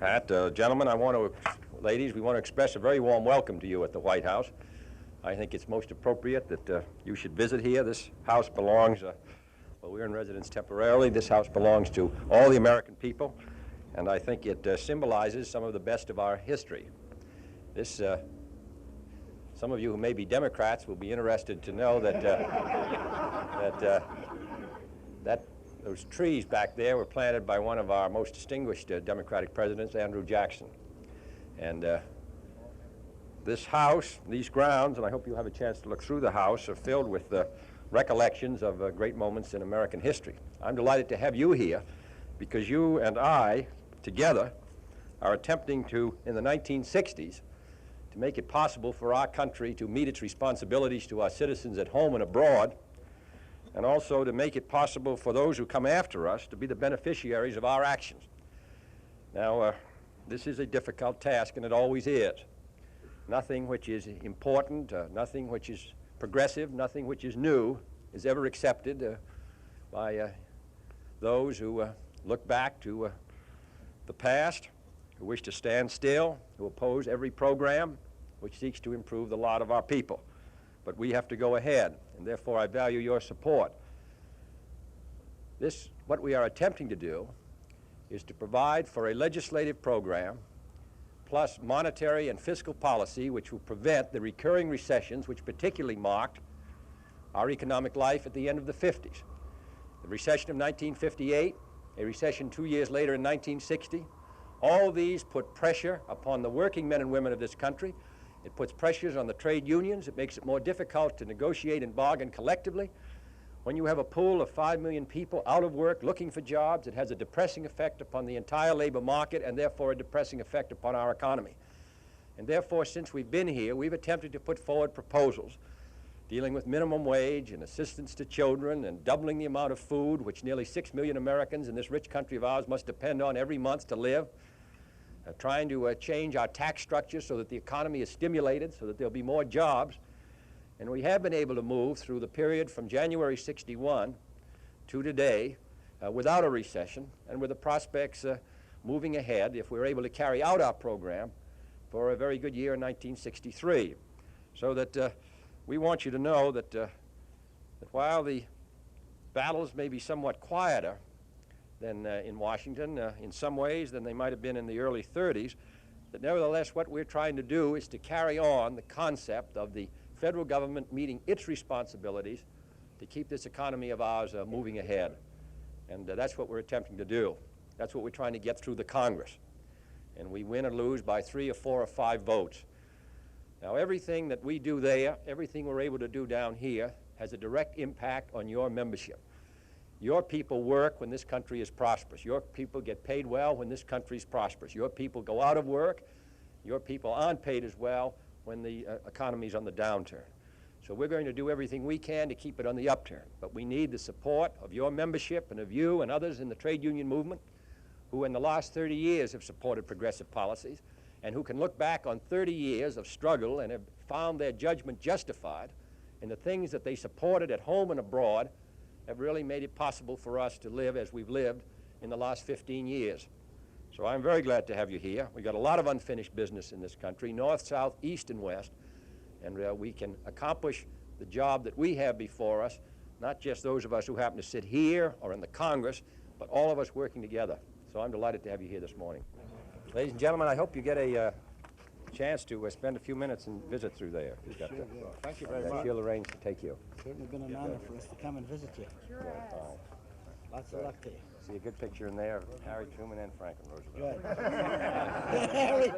Pat. Gentlemen, ladies, we want to express a very warm welcome to you at the White House. I think it's most appropriate that you should visit here. This house belongs, well, we're in residence temporarily. This house belongs to all the American people, and I think it symbolizes some of the best of our history. Some of you who may be Democrats will be interested to know that those trees back there were planted by one of our most distinguished Democratic presidents, Andrew Jackson. And this house, these grounds, and I hope you have a chance to look through the house, are filled with recollections of great moments in American history. I'm delighted to have you here because you and I, together, are attempting to, in the 1960s, to make it possible for our country to meet its responsibilities to our citizens at home and abroad, and also to make it possible for those who come after us to be the beneficiaries of our actions. Now, this is a difficult task, and it always is. Nothing which is important, nothing which is progressive, nothing which is new is ever accepted by those who look back to the past, who wish to stand still, who oppose every program which seeks to improve the lot of our people. But we have to go ahead, and therefore I value your support. What we are attempting to do is to provide for a legislative program plus monetary and fiscal policy which will prevent the recurring recessions which particularly marked our economic life at the end of the 50s. The recession of 1958, a recession 2 years later in 1960, all these put pressure upon the working men and women of this country. It puts pressures on the trade unions. It makes it more difficult to negotiate and bargain collectively. When you have a pool of 5 million people out of work looking for jobs, it has a depressing effect upon the entire labor market and therefore a depressing effect upon our economy. And therefore, since we've been here, we've attempted to put forward proposals dealing with minimum wage and assistance to children and doubling the amount of food which nearly 6 million Americans in this rich country of ours must depend on every month to live. Trying to change our tax structure so that the economy is stimulated, so that there'll be more jobs. And we have been able to move through the period from January 61 to today without a recession and with the prospects moving ahead if we're able to carry out our program for a very good year in 1963. So that we want you to know that while the battles may be somewhat quieter than in Washington, in some ways, than they might have been in the early 30s, but nevertheless what we're trying to do is to carry on the concept of the federal government meeting its responsibilities to keep this economy of ours moving ahead. And that's what we're attempting to do. That's what we're trying to get through the Congress. And we win or lose by 3 or 4 or 5 votes. Now, everything that we do there, everything we're able to do down here, has a direct impact on your membership. Your people work when this country is prosperous. Your people get paid well when this country is prosperous. Your people go out of work. Your people aren't paid as well when the economy is on the downturn. So we're going to do everything we can to keep it on the upturn. But we need the support of your membership and of you and others in the trade union movement who in the last 30 years have supported progressive policies and who can look back on 30 years of struggle and have found their judgment justified in the things that they supported at home and abroad have really made it possible for us to live as we've lived in the last 15 years. So I'm very glad to have you here. We've got a lot of unfinished business in this country, north, south, east, and west, and we can accomplish the job that we have before us, not just those of us who happen to sit here or in the Congress, but all of us working together. So I'm delighted to have you here this morning. Ladies and gentlemen, I hope you get a chance to spend a few minutes and visit through there. Sure, yeah. Thank you very much. She'll arrange to take you. Certainly been an honor for us to come and visit you. Sure has. Lots of luck to you. See a good picture in there of Harry Truman and Franklin Roosevelt. Good. Harry.